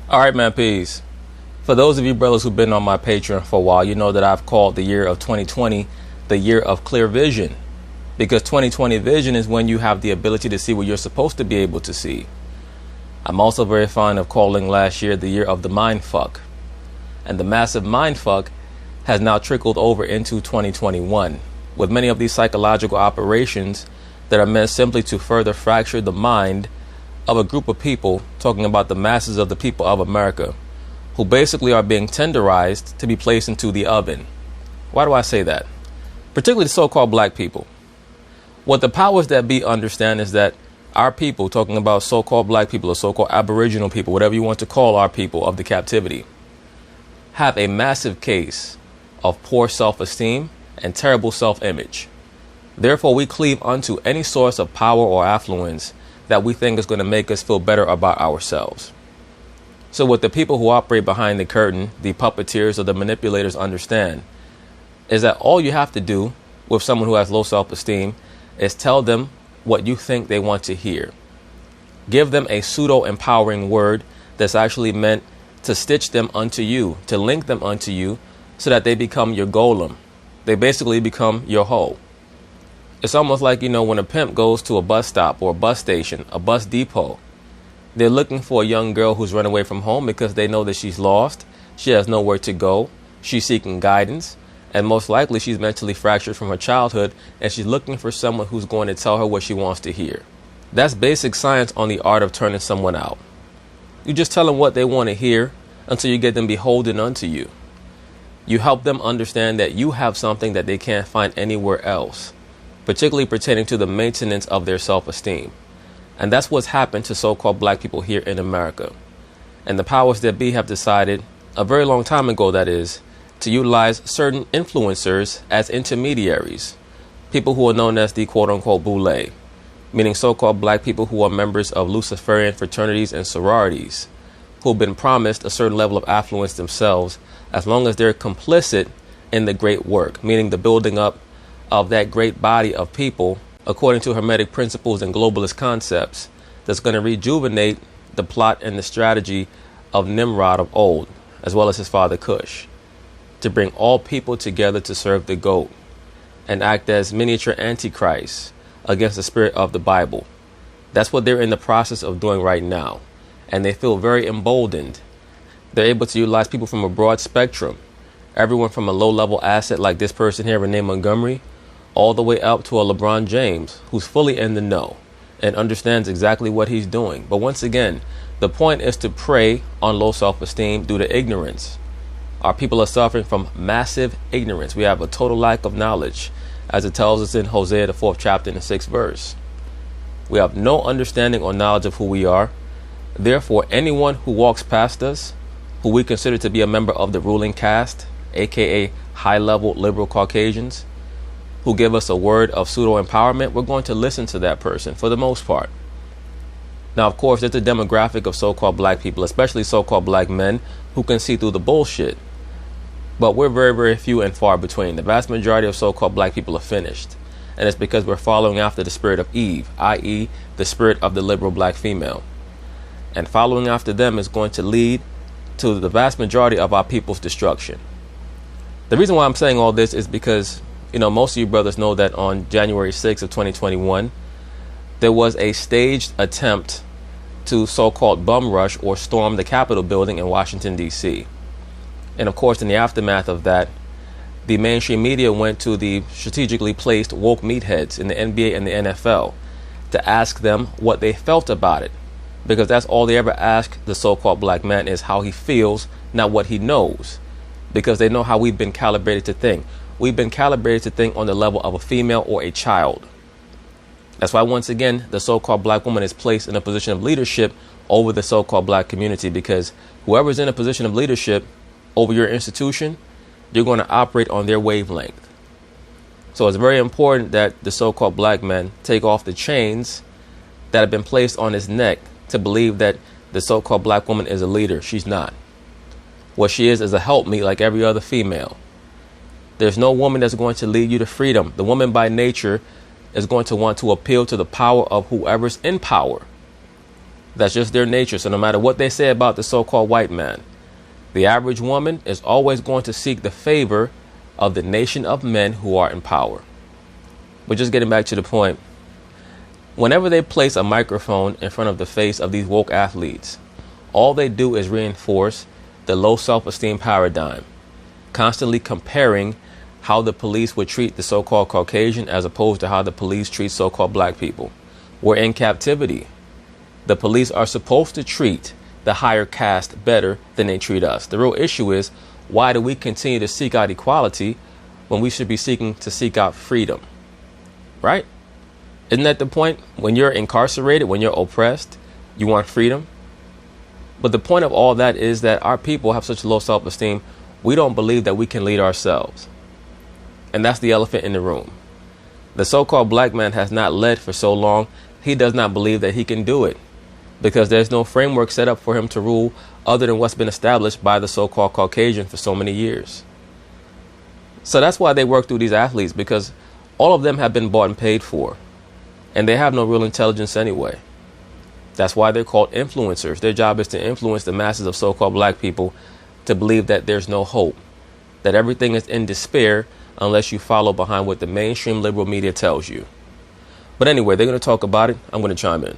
All right, man, peace. For those of you brothers who've been on my Patreon for a while, you know that I've called the year of 2020 the year of clear vision, because 2020 vision is when you have the ability to see what you're supposed to be able to see. I'm also very fond of calling last year the year of the mind fuck, and the massive mind fuck has now trickled over into 2021 with many of these psychological operations that are meant simply to further fracture the mind of a group of people, talking about the masses of the people of America, who basically are being tenderized to be placed into the oven. Why do I say that? Particularly the so-called black people. What the powers that be understand is that our people, talking about so-called black people or so-called aboriginal people, whatever you want to call our people of the captivity, have a massive case of poor self-esteem and terrible self-image. Therefore, we cleave unto any source of power or affluence that we think is going to make us feel better about ourselves. So what the people who operate behind the curtain, the puppeteers or the manipulators, understand is that all you have to do with someone who has low self-esteem is tell them what you think they want to hear. Give them a pseudo-empowering word that's actually meant to stitch them unto you, to link them unto you, so that they become your golem. They basically become your hoe. It's almost like, when a pimp goes to a bus stop or a bus station, a bus depot, they're looking for a young girl who's run away from home because they know that she's lost, she has nowhere to go, she's seeking guidance, and most likely she's mentally fractured from her childhood, and she's looking for someone who's going to tell her what she wants to hear. That's basic science on the art of turning someone out. You just tell them what they want to hear until you get them beholden unto you. You help them understand that you have something that they can't find anywhere else, particularly pertaining to the maintenance of their self-esteem. And that's what's happened to so-called black people here in America. And the powers that be have decided, a very long time ago that is, to utilize certain influencers as intermediaries, people who are known as the quote-unquote boule, meaning so-called black people who are members of Luciferian fraternities and sororities, who have been promised a certain level of affluence themselves as long as they're complicit in the great work, meaning the building up of that great body of people according to Hermetic principles and globalist concepts that's going to rejuvenate the plot and the strategy of Nimrod of old, as well as his father Cush, to bring all people together to serve the goat and act as miniature antichrists against the spirit of the Bible. That's what they're in the process of doing right now, and they feel very emboldened. They're able to utilize people from a broad spectrum, everyone from a low-level asset like this person here, Renee Montgomery, all the way up to a LeBron James who's fully in the know and understands exactly what he's doing. But once again, the point is to prey on low self-esteem due to ignorance. Our people are suffering from massive ignorance. We have a total lack of knowledge, as it tells us in Hosea, the 4th chapter and the 6th verse. We have no understanding or knowledge of who we are. Therefore, anyone who walks past us, who we consider to be a member of the ruling caste, aka high-level liberal Caucasians, who give us a word of pseudo-empowerment, we're going to listen to that person for the most part. Now, of course, there's a demographic of so-called black people, especially so-called black men, who can see through the bullshit. But we're very, very few and far between. The vast majority of so-called black people are finished. And it's because we're following after the spirit of Eve, i.e. the spirit of the liberal black female. And following after them is going to lead to the vast majority of our people's destruction. The reason why I'm saying all this is because most of you brothers know that on January 6th of 2021, there was a staged attempt to so-called bum rush or storm the Capitol building in Washington, D.C. And of course, in the aftermath of that, the mainstream media went to the strategically placed woke meatheads in the NBA and the NFL to ask them what they felt about it. Because that's all they ever ask the so-called black man is how he feels, not what he knows. Because they know how we've been calibrated to think. We've been calibrated to think on the level of a female or a child. That's why, once again, the so-called black woman is placed in a position of leadership over the so-called black community, because whoever's in a position of leadership over your institution, you're going to operate on their wavelength. So it's very important that the so-called black men take off the chains that have been placed on his neck to believe that the so-called black woman is a leader. She's not. What she is a helpmeet like every other female. There's no woman that's going to lead you to freedom. The woman by nature is going to want to appeal to the power of whoever's in power. That's just their nature. So no matter what they say about the so-called white man, the average woman is always going to seek the favor of the nation of men who are in power. But just getting back to the point, whenever they place a microphone in front of the face of these woke athletes, all they do is reinforce the low self-esteem paradigm, constantly comparing how the police would treat the so-called Caucasian as opposed to how the police treat so-called black people. We're in captivity. The police are supposed to treat the higher caste better than they treat us. The real issue is, why do we continue to seek out equality when we should be seeking to seek out freedom? Right? Isn't that the point? When you're incarcerated, when you're oppressed, you want freedom. But the point of all that is that our people have such low self-esteem, we don't believe that we can lead ourselves. And that's the elephant in the room. The so-called black man has not led for so long, he does not believe that he can do it, because there's no framework set up for him to rule other than what's been established by the so-called Caucasian for so many years. So that's why they work through these athletes, because all of them have been bought and paid for, and they have no real intelligence anyway. That's why they're called influencers. Their job is to influence the masses of so-called black people to believe that there's no hope, that everything is in despair unless you follow behind what the mainstream liberal media tells you. But anyway, they're going to talk about it. I'm going to chime in.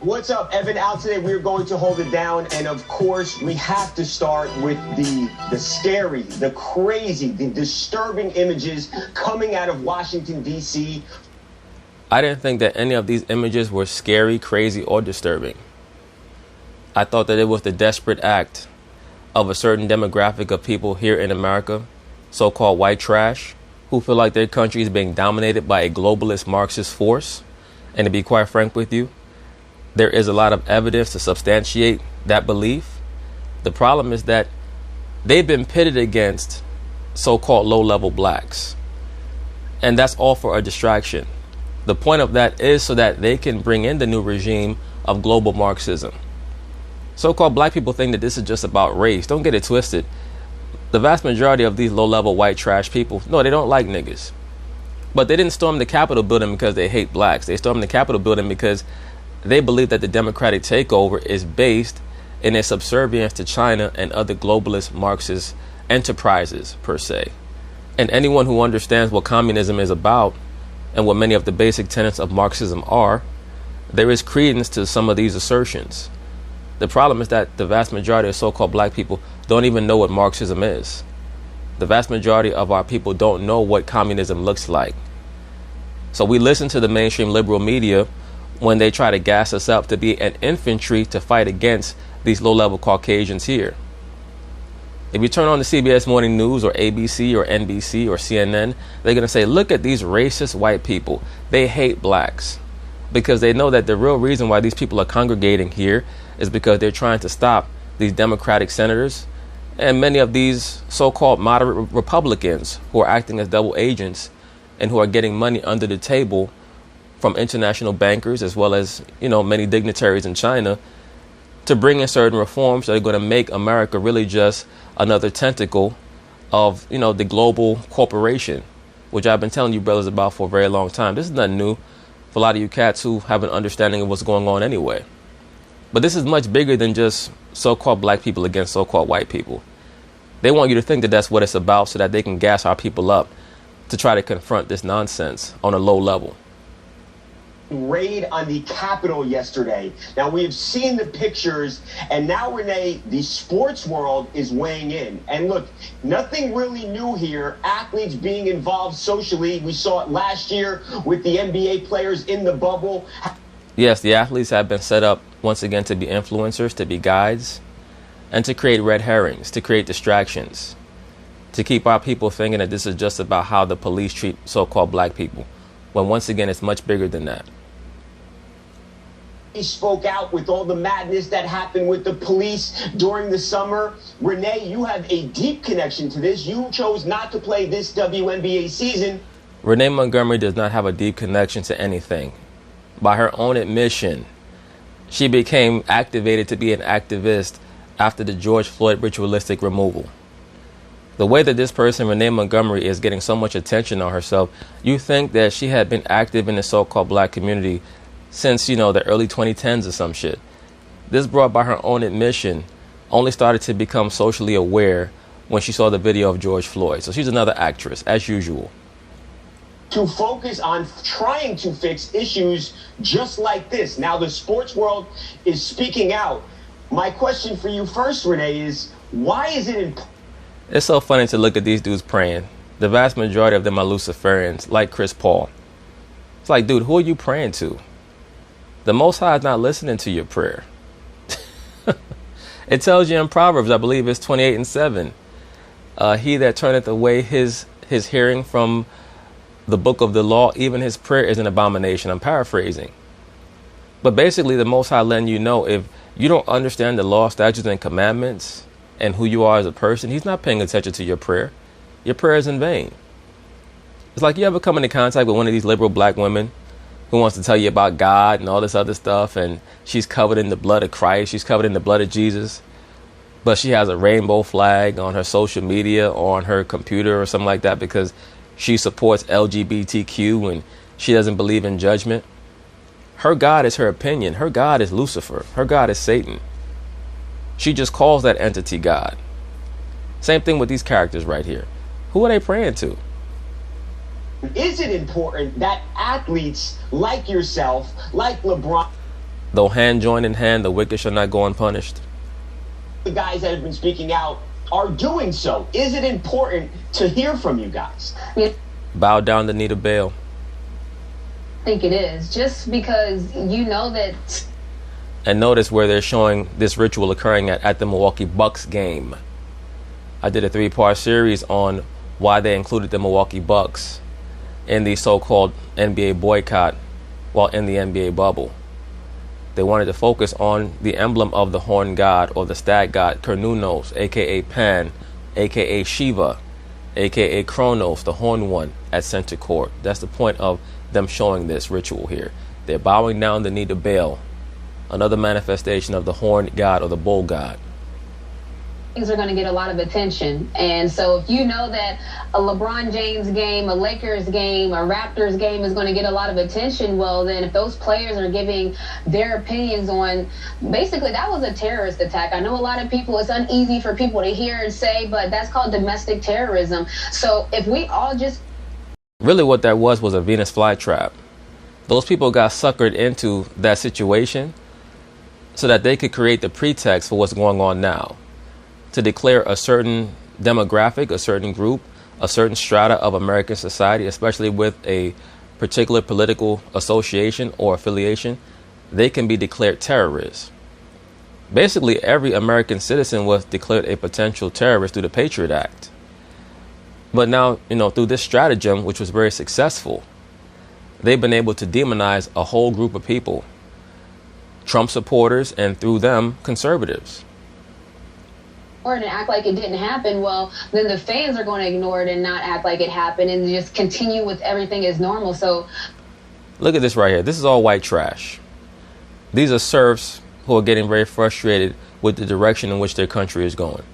What's up, Evan? Out today, we're going to hold it down. And of course, we have to start with the scary, the crazy, the disturbing images coming out of Washington, D.C. I didn't think that any of these images were scary, crazy, or disturbing. I thought that it was the desperate act of a certain demographic of people here in America, so-called white trash, who feel like their country is being dominated by a globalist Marxist force. And to be quite frank with you, there is a lot of evidence to substantiate that belief. The problem is that they've been pitted against so-called low-level blacks. And that's all for a distraction. The point of that is so that they can bring in the new regime of global Marxism. So-called black people think that this is just about race. Don't get it twisted. The vast majority of these low-level white trash people, no, they don't like niggas. But they didn't storm the Capitol building because they hate blacks. They stormed the Capitol building because they believe that the democratic takeover is based in a subservience to China and other globalist Marxist enterprises, per se. And anyone who understands what communism is about and what many of the basic tenets of Marxism are, there is credence to some of these assertions. The problem is that the vast majority of so-called black people don't even know what Marxism is. The vast majority of our people don't know what communism looks like. So we listen to the mainstream liberal media when they try to gas us up to be an infantry to fight against these low-level Caucasians here. If you turn on the CBS Morning News or ABC or NBC or CNN, they're going to say, look at these racist white people. They hate blacks, because they know that the real reason why these people are congregating here is because they're trying to stop these Democratic senators and many of these so-called moderate Republicans who are acting as double agents and who are getting money under the table from international bankers as well as, many dignitaries in China to bring in certain reforms that are going to make America really just another tentacle of, the global corporation, which I've been telling you brothers about for a very long time. This is nothing new for a lot of you cats who have an understanding of what's going on anyway. But this is much bigger than just so-called black people against so-called white people. They want you to think that that's what it's about so that they can gas our people up to try to confront this nonsense on a low level. Raid on the Capitol yesterday. Now, we have seen the pictures, and now, Renee, the sports world is weighing in. And look, nothing really new here. Athletes being involved socially. We saw it last year with the NBA players in the bubble. Yes, the athletes have been set up once again to be influencers, to be guides, and to create red herrings, to create distractions, to keep our people thinking that this is just about how the police treat so-called black people, when once again it's much bigger than that. He spoke out with all the madness that happened with the police during the summer. Renee, you have a deep connection to this. You chose not to play this WNBA season. Renee Montgomery does not have a deep connection to anything. By her own admission, she became activated to be an activist after the George Floyd ritualistic removal. The way that this person, Renee Montgomery, is getting so much attention on herself, you think that she had been active in the so-called black community since, the early 2010s or some shit. This brought by her own admission, only started to become socially aware when she saw the video of George Floyd. So she's another actress, as usual. To focus on trying to fix issues just like this. Now, the sports world is speaking out. My question for you first, Renee, is why is it important? It's so funny to look at these dudes praying. The vast majority of them are Luciferians, like Chris Paul. It's like, dude, who are you praying to? The Most High is not listening to your prayer. It tells you in Proverbs, I believe it's 28:7. He that turneth away his hearing from the book of the law, even his prayer is an abomination. I'm paraphrasing. But basically, the Most High letting you know, if you don't understand the law, statutes, and commandments and who you are as a person, he's not paying attention to your prayer. Your prayer is in vain. It's like you ever come into contact with one of these liberal black women who wants to tell you about God and all this other stuff, and she's covered in the blood of Christ, she's covered in the blood of Jesus, but she has a rainbow flag on her social media or on her computer or something like that because she supports LGBTQ and she doesn't believe in judgment. Her God is her opinion. Her God is Lucifer. Her God is Satan. She just calls that entity God. Same thing with these characters right here. Who are they praying to? Is it important that athletes like yourself, like LeBron, though hand join in hand, the wicked shall not go unpunished, the guys that have been speaking out, are doing so? Is it important to hear from you guys? Bow down the knee to Baal. I think it is, just because you know that. And notice where they're showing this ritual occurring at the Milwaukee Bucks game. I did a 3-part series on why they included the Milwaukee Bucks in the so-called NBA boycott while in the NBA bubble. They wanted to focus on the emblem of the horn god or the stag god Cernunnos, aka Pan, aka Shiva, aka Kronos, the horn one, at center court. That's the point of them showing this ritual here. They're bowing down the knee to Baal, another manifestation of the horn god or the bull god. Things are going to get a lot of attention. And so if you know that a LeBron James game, a Lakers game, a Raptors game is going to get a lot of attention, well, then if those players are giving their opinions on, basically that was a terrorist attack. I know a lot of people, it's uneasy for people to hear and say, but that's called domestic terrorism. So if we all just... Really what that was a Venus flytrap. Those people got suckered into that situation so that they could create the pretext for what's going on now, to declare a certain demographic, a certain group, a certain strata of American society, especially with a particular political association or affiliation, they can be declared terrorists. Basically, every American citizen was declared a potential terrorist through the Patriot Act. But now, through this stratagem, which was very successful, they've been able to demonize a whole group of people, Trump supporters, and through them, conservatives. And act like it didn't happen, well, then the fans are going to ignore it and not act like it happened and just continue with everything as normal. So look at this right here. This is all white trash. These are serfs who are getting very frustrated with the direction in which their country is going.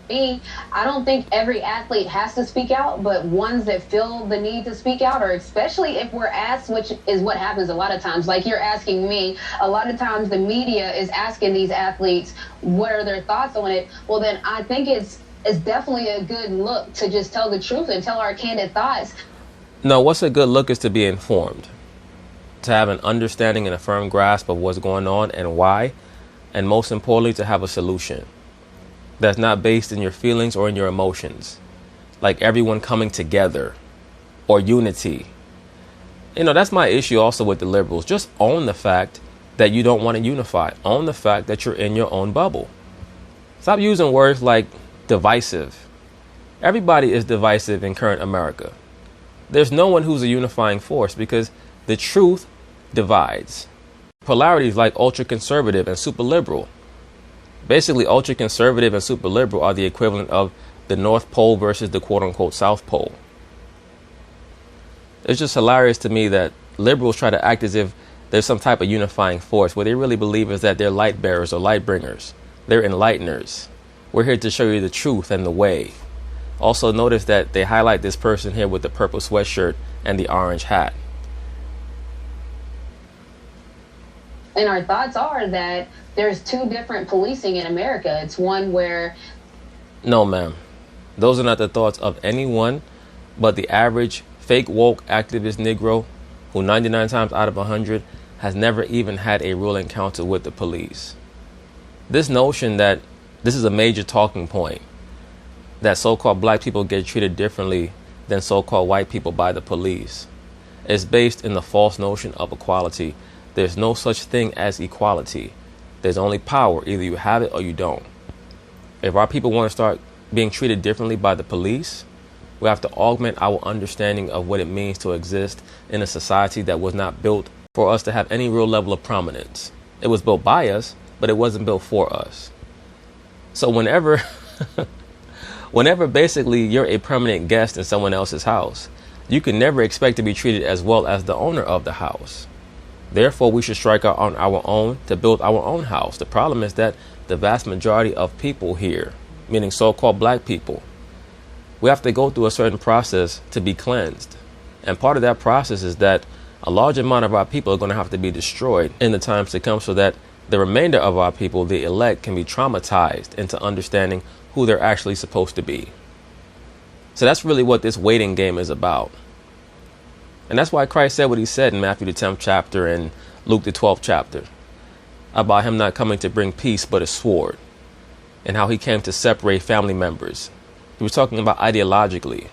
I don't think every athlete has to speak out, but ones that feel the need to speak out, or especially if we're asked, which is what happens a lot of times, like you're asking me, a lot of times the media is asking these athletes what are their thoughts on it. Well, then I think it's definitely a good look to just tell the truth and tell our candid thoughts. No, what's a good look is to be informed, to have an understanding and a firm grasp of what's going on and why, and most importantly, to have a solution that's not based in your feelings or in your emotions, like everyone coming together or unity. That's my issue also with the liberals. Just own the fact that you don't want to unify. Own the fact that you're in your own bubble. Stop using words like divisive. Everybody is divisive in current America. There's no one who's a unifying force because the truth divides. Polarities like ultra-conservative and super-liberal. Basically, ultra-conservative and super-liberal are the equivalent of the North Pole versus the quote-unquote South Pole. It's just hilarious to me that liberals try to act as if there's some type of unifying force. What they really believe is that they're light bearers or light bringers. They're enlighteners. We're here to show you the truth and the way. Also notice that they highlight this person here with the purple sweatshirt and the orange hat. And our thoughts are that there's two different policing in America. It's one where... No, ma'am. Those are not the thoughts of anyone but the average fake woke activist Negro who 99 times out of 100 has never even had a real encounter with the police. This notion that this is a major talking point, that so-called black people get treated differently than so-called white people by the police, is based in the false notion of equality. There's no such thing as equality. There's only power. Either you have it or you don't. If our people want to start being treated differently by the police, we have to augment our understanding of what it means to exist in a society that was not built for us to have any real level of prominence. It was built by us, but it wasn't built for us. So whenever basically you're a permanent guest in someone else's house, you can never expect to be treated as well as the owner of the house. Therefore, we should strike out on our own to build our own house. The problem is that the vast majority of people here, meaning so-called black people, we have to go through a certain process to be cleansed. And part of that process is that a large amount of our people are going to have to be destroyed in the times to come so that the remainder of our people, the elect, can be traumatized into understanding who they're actually supposed to be. So that's really what this waiting game is about. And that's why Christ said what he said in Matthew the 10th chapter and Luke the 12th chapter about him not coming to bring peace but a sword, and how he came to separate family members. He was talking about ideologically.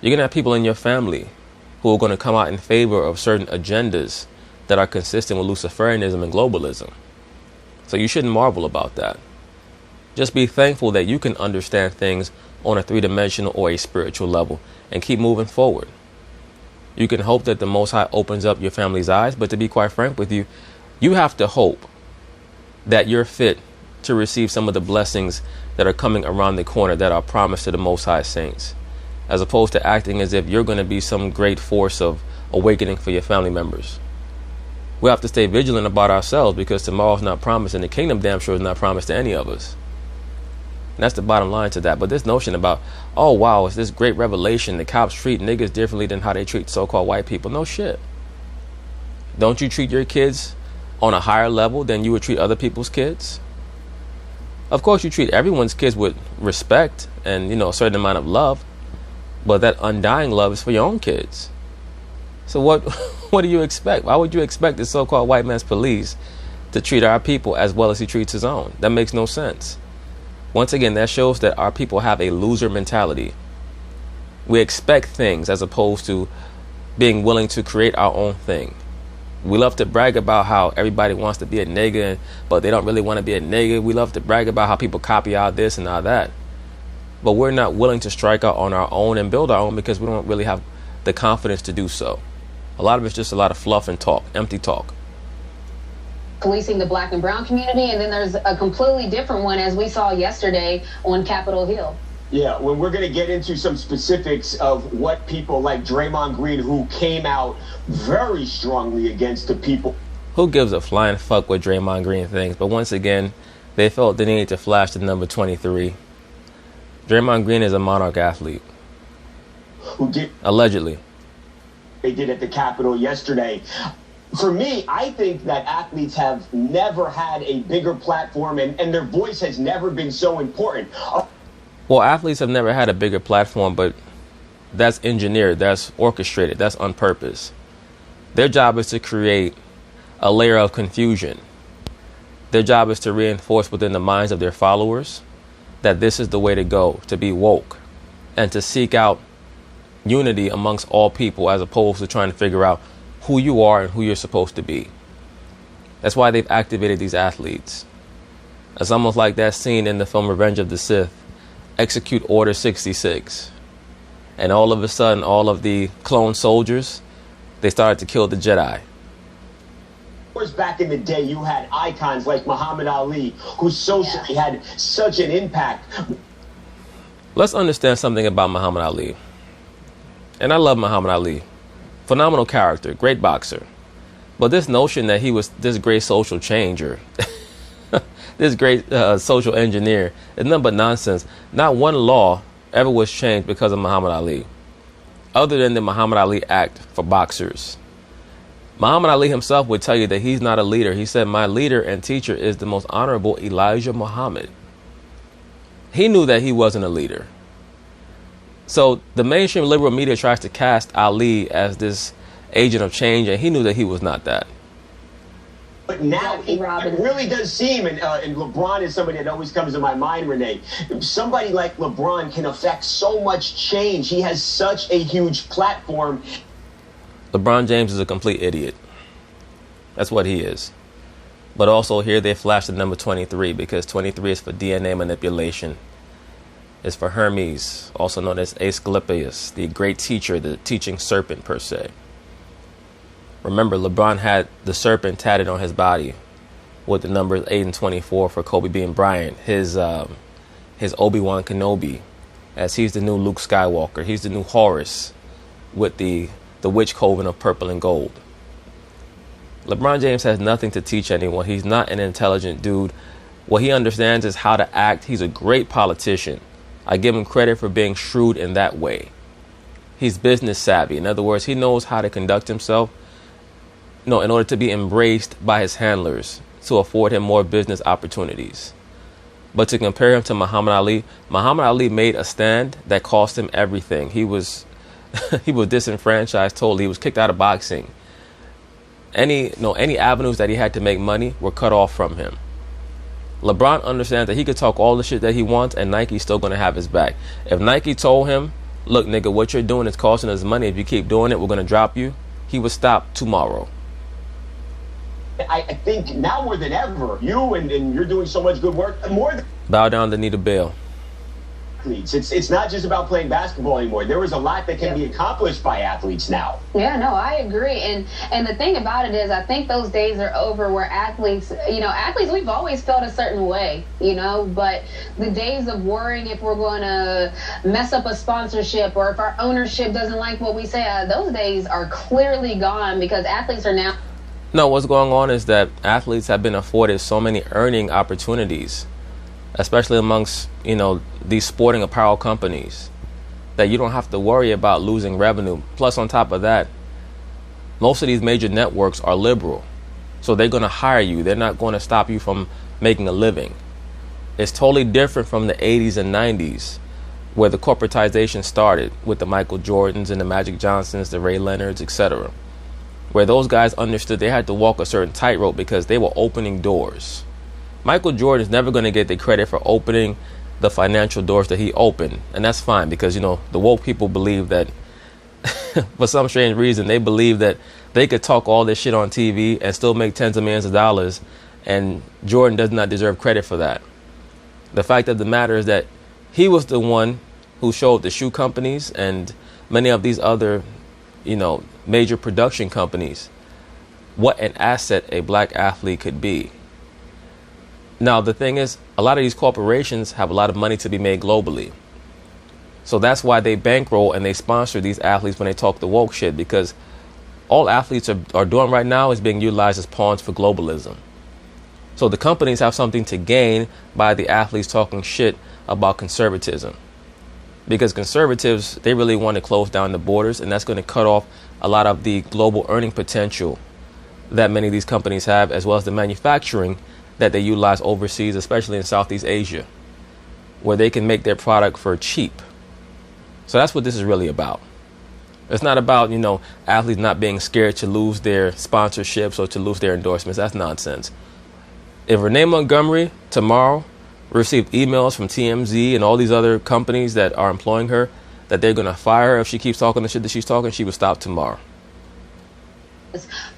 You're going to have people in your family who are going to come out in favor of certain agendas that are consistent with Luciferianism and globalism. So you shouldn't marvel about that. Just be thankful that you can understand things on a three-dimensional or a spiritual level and keep moving forward. You can hope that the Most High opens up your family's eyes, but to be quite frank with you, you have to hope that you're fit to receive some of the blessings that are coming around the corner that are promised to the Most High saints, as opposed to acting as if you're going to be some great force of awakening for your family members. We have to stay vigilant about ourselves, because tomorrow's not promised, and the kingdom damn sure is not promised to any of us. And that's the bottom line to that. But this notion about, oh wow, it's this great revelation, the cops treat niggas differently than how they treat so-called white people. No shit. Don't you treat your kids on a higher level than you would treat other people's kids? Of course, you treat everyone's kids with respect and, a certain amount of love, but that undying love is for your own kids. So what do you expect? Why would you expect the so-called white man's police to treat our people as well as he treats his own? That makes no sense. Once again, that shows that our people have a loser mentality. We expect things as opposed to being willing to create our own thing. We love to brag about how everybody wants to be a nigga, but they don't really want to be a nigga. We love to brag about how people copy all this and all that. But we're not willing to strike out on our own and build our own because we don't really have the confidence to do so. A lot of it's just a lot of fluff and talk, empty talk. Policing the black and brown community, and then there's a completely different one, as we saw yesterday on Capitol Hill. Yeah, well, we're going to get into some specifics of what people like Draymond Green, who came out very strongly against the people. Who gives a flying fuck what Draymond Green thinks? But once again, they felt the need to flash the number 23. Draymond Green is a Monarch athlete. Who did? Allegedly. They did at the Capitol yesterday. For me, I think that athletes have never had a bigger platform, and their voice has never been so important. Well, athletes have never had a bigger platform, but that's engineered, that's orchestrated, that's on purpose. Their job is to create a layer of confusion. Their job is to reinforce within the minds of their followers that this is the way to go, to be woke, and to seek out unity amongst all people as opposed to trying to figure out who you are and who you're supposed to be. That's why they've activated these athletes. It's almost like that scene in the film Revenge of the Sith. Execute Order 66. And all of a sudden, all of the clone soldiers, they started to kill the Jedi. Back in the day, you had icons like Muhammad Ali, who socially had such an impact. Let's understand something about Muhammad Ali. And I love Muhammad Ali. Phenomenal character, great boxer. But this notion that he was this great social changer, this great social engineer, is nothing but nonsense. Not one law ever was changed because of Muhammad Ali, other than the Muhammad Ali Act for boxers. Muhammad Ali himself would tell you that he's not a leader. He said, my leader and teacher is the most honorable Elijah Muhammad. He knew that he wasn't a leader. So the mainstream liberal media tries to cast Ali as this agent of change, and he knew that he was not that. But now it really does seem, and LeBron is somebody that always comes to my mind, Renee. Somebody like LeBron can affect so much change. He has such a huge platform. LeBron James is a complete idiot. That's what he is. But also here they flash the number 23 because 23 is for DNA manipulation. It's for Hermes, also known as Asclepius, the great teacher, the teaching serpent per se. Remember, LeBron had the serpent tatted on his body with the numbers 8 and 24 for Kobe being Bryant, his Obi-Wan Kenobi, as he's the new Luke Skywalker. He's the new Horus with the witch coven of purple and gold. LeBron James has nothing to teach anyone. He's not an intelligent dude. What he understands is how to act. He's a great politician. I give him credit for being shrewd in that way. He's business savvy. In other words, he knows how to conduct himself, in order to be embraced by his handlers to afford him more business opportunities. But to compare him to Muhammad Ali made a stand that cost him everything. He was disenfranchised totally. He was kicked out of boxing. Any avenues that he had to make money were cut off from him. LeBron understands that he could talk all the shit that he wants and Nike's still going to have his back. If Nike told him, look, nigga, what you're doing is costing us money. If you keep doing it, we're going to drop you. He would stop tomorrow. I think now more than ever, you and you're doing so much good work. More than bow down to Nita Bell. athletes. It's not just about playing basketball anymore. There is a lot that can be accomplished by athletes now. Yeah, no, I agree. And the thing about it is, I think those days are over where athletes, we've always felt a certain way, but the days of worrying if we're going to mess up a sponsorship or if our ownership doesn't like what we say, those days are clearly gone because athletes are now. No, what's going on is that athletes have been afforded so many earning opportunities, especially amongst, these sporting apparel companies, that you don't have to worry about losing revenue. Plus, on top of that, most of these major networks are liberal. So they're going to hire you. They're not going to stop you from making a living. It's totally different from the 80s and 90s, where the corporatization started with the Michael Jordans and the Magic Johnsons, the Ray Leonards, etc., where those guys understood they had to walk a certain tightrope because they were opening doors. Michael Jordan is never going to get the credit for opening the financial doors that he opened. And that's fine because, the woke people believe that for some strange reason, they believe that they could talk all this shit on TV and still make tens of millions of dollars. And Jordan does not deserve credit for that. The fact of the matter is that he was the one who showed the shoe companies and many of these other, major production companies what an asset a black athlete could be. Now, the thing is, a lot of these corporations have a lot of money to be made globally. So that's why they bankroll and they sponsor these athletes when they talk the woke shit, because all athletes are doing right now is being utilized as pawns for globalism. So the companies have something to gain by the athletes talking shit about conservatism. Because conservatives, they really want to close down the borders, and that's going to cut off a lot of the global earning potential that many of these companies have, as well as the manufacturing that they utilize overseas, especially in Southeast Asia, where they can make their product for cheap. So that's what this is really about. It's not about, athletes not being scared to lose their sponsorships or to lose their endorsements. That's nonsense. If Renee Montgomery tomorrow received emails from TMZ and all these other companies that are employing her that they're going to fire her if she keeps talking the shit that she's talking, she would stop tomorrow.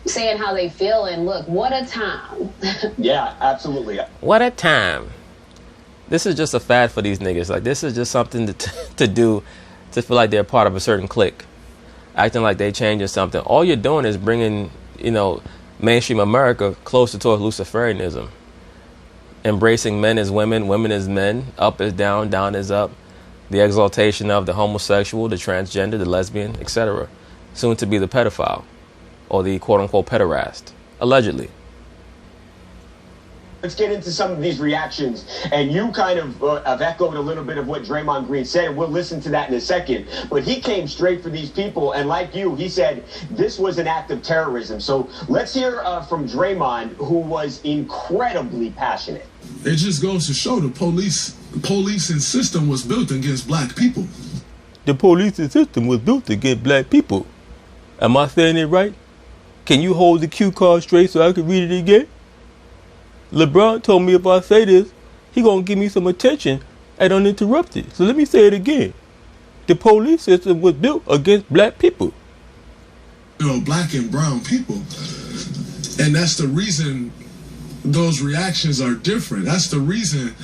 Saying how they feel, and look, what a time. Yeah, absolutely. What a time. This is just a fad for these niggas. Like, this is just something to do to feel like they're part of a certain clique, acting like they changing something. All you're doing is bringing, mainstream America closer towards Luciferianism, embracing men as women, women as men, up is down, down is up, the exaltation of the homosexual, the transgender, the lesbian, etc., soon to be the pedophile, or the quote-unquote pederast, allegedly. Let's get into some of these reactions. And you kind of have echoed a little bit of what Draymond Green said, and we'll listen to that in a second. But he came straight for these people, and like you, he said this was an act of terrorism. So let's hear from Draymond, who was incredibly passionate. It just goes to show the policing system was built against black people. The policing system was built against black people. Am I saying it right? Can you hold the cue card straight so I can read it again? LeBron told me if I say this, he gonna give me some attention and uninterrupted. So let me say it again. The police system was built against black people. You know, black and brown people. And that's the reason those reactions are different. That's the reason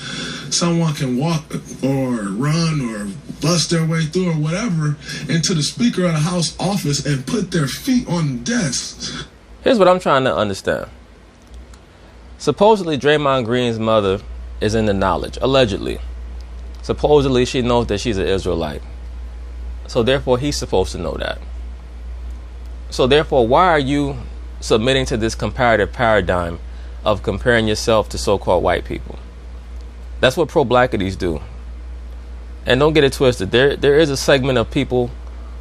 someone can walk or run or bust their way through or whatever into the Speaker of the House office and put their feet on the desk. Here's what I'm trying to understand. Supposedly, Draymond Green's mother is in the knowledge, allegedly. Supposedly, she knows that she's an Israelite. So therefore, he's supposed to know that. So therefore, why are you submitting to this comparative paradigm of comparing yourself to so-called white people? That's what pro-blackities do. And don't get it twisted. There is a segment of people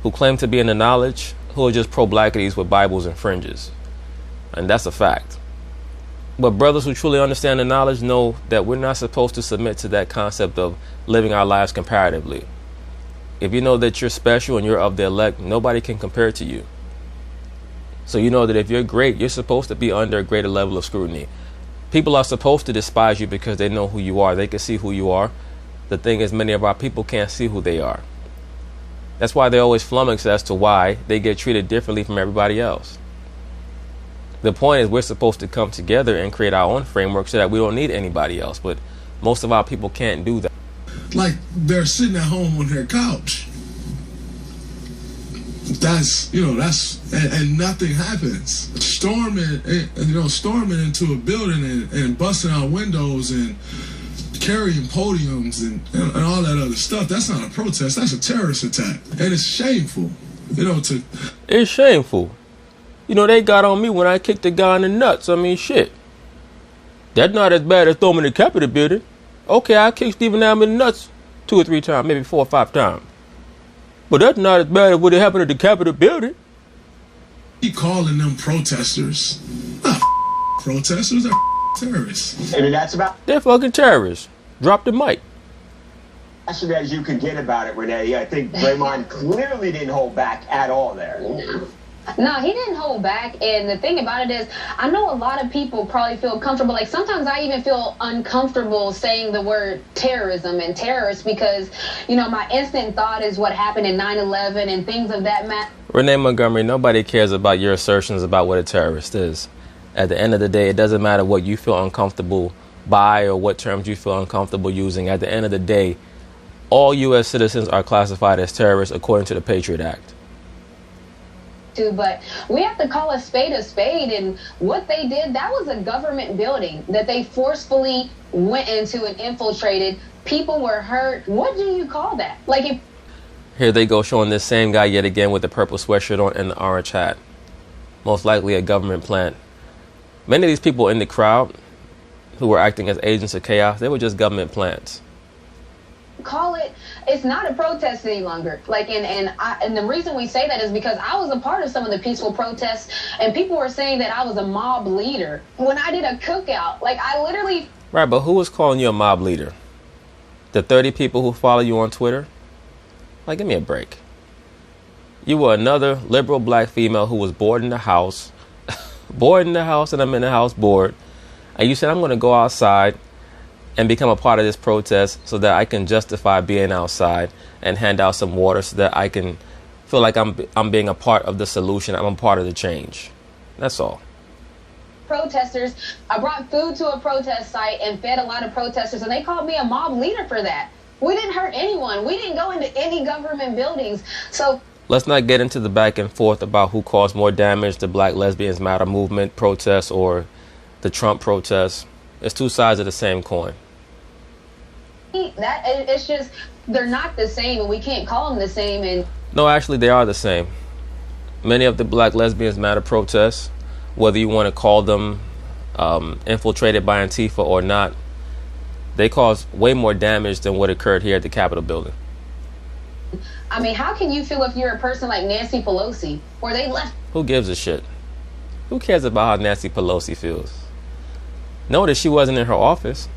who claim to be in the knowledge who are just pro-blackities with Bibles and fringes. And that's a fact. But brothers who truly understand the knowledge know that we're not supposed to submit to that concept of living our lives comparatively. If you know that you're special and you're of the elect, nobody can compare to you. So you know that if you're great, you're supposed to be under a greater level of scrutiny. People are supposed to despise you because they know who you are. They can see who you are. The thing is, many of our people can't see who they are. That's why they always flummox as to why they get treated differently from everybody else. The point is we're supposed to come together and create our own framework so that we don't need anybody else. But most of our people can't do that. Like they're sitting at home on their couch. And nothing happens. Storming into a building and busting out windows and carrying podiums and all that other stuff. That's not a protest. That's a terrorist attack. And it's shameful. It's shameful. You know, they got on me when I kicked the guy in the nuts. I mean, shit. That's not as bad as throwing the Capitol building. Okay, I kicked Stephen Adams in the nuts 2 or 3 times, maybe 4 or 5 times. But that's not as bad as what happened at the Capitol building. He calling them protesters. Not protesters, they're terrorists. I mean, that's about... They're fucking terrorists. Drop the mic. Passionate as you could get about it, Renee. I think Draymond clearly didn't hold back at all there. No, he didn't hold back. And the thing about it is, I know a lot of people probably feel comfortable. Like sometimes I even feel uncomfortable saying the word terrorism and terrorist because, you know, my instant thought is what happened in 9/11 and things of that matter. Renee Montgomery, nobody cares about your assertions about what a terrorist is. At the end of the day, it doesn't matter what you feel uncomfortable by or what terms you feel uncomfortable using. At the end of the day, all U.S. citizens are classified as terrorists according to the Patriot Act. But we have to call a spade, and what they did, that was a government building that they forcefully went into and infiltrated. People were hurt. What do you call that? Like, if here they go showing this same guy yet again with the purple sweatshirt on and the orange hat. Most likely a government plant. Many of these people in the crowd who were acting as agents of chaos, they were just government plants. Call it, it's not a protest any longer. Like, and the reason we say that is because I was a part of some of the peaceful protests, and people were saying that I was a mob leader when I did a cookout. Like, I literally... Right, but who was calling you a mob leader? The 30 people who follow you on Twitter? Like, give me a break. You were another liberal black female who was bored in the house, and I'm in the house bored, and you said, I'm going to go outside and become a part of this protest so that I can justify being outside and hand out some water so that I can feel like I'm being a part of the solution. I'm a part of the change. That's all. Protesters, I brought food to a protest site and fed a lot of protesters, and they called me a mob leader for that. We didn't hurt anyone. We didn't go into any government buildings. So let's not get into the back and forth about who caused more damage, the Black Lesbians Matter movement protests or the Trump protests. It's two sides of the same coin. That it's just they're not the same, and we can't call them the same. And no, actually, they are the same. Many of the Black Lesbians Matter protests, whether you want to call them infiltrated by Antifa or not, they caused way more damage than what occurred here at the Capitol building. I mean, how can you feel if you're a person like Nancy Pelosi, or they left? Who gives a shit? Who cares about how Nancy Pelosi feels? Notice she wasn't in her office.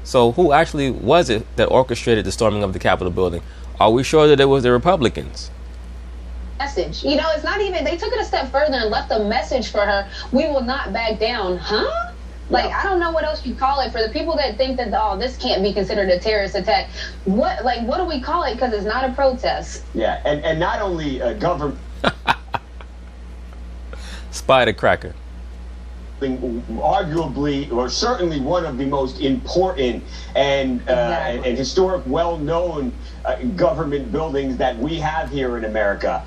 So who actually was it that orchestrated the storming of the Capitol building? Are we sure that it was the Republicans? Message. You know, it's not even, they took it a step further and left a message for her. We will not back down. Huh? Like, I don't know what else you call it. For the people that think that, oh, this can't be considered a terrorist attack, what do we call it? Because it's not a protest. Yeah, and not only government. Spider cracker. Arguably, or certainly one of the most important and historic, well-known government buildings that we have here in America.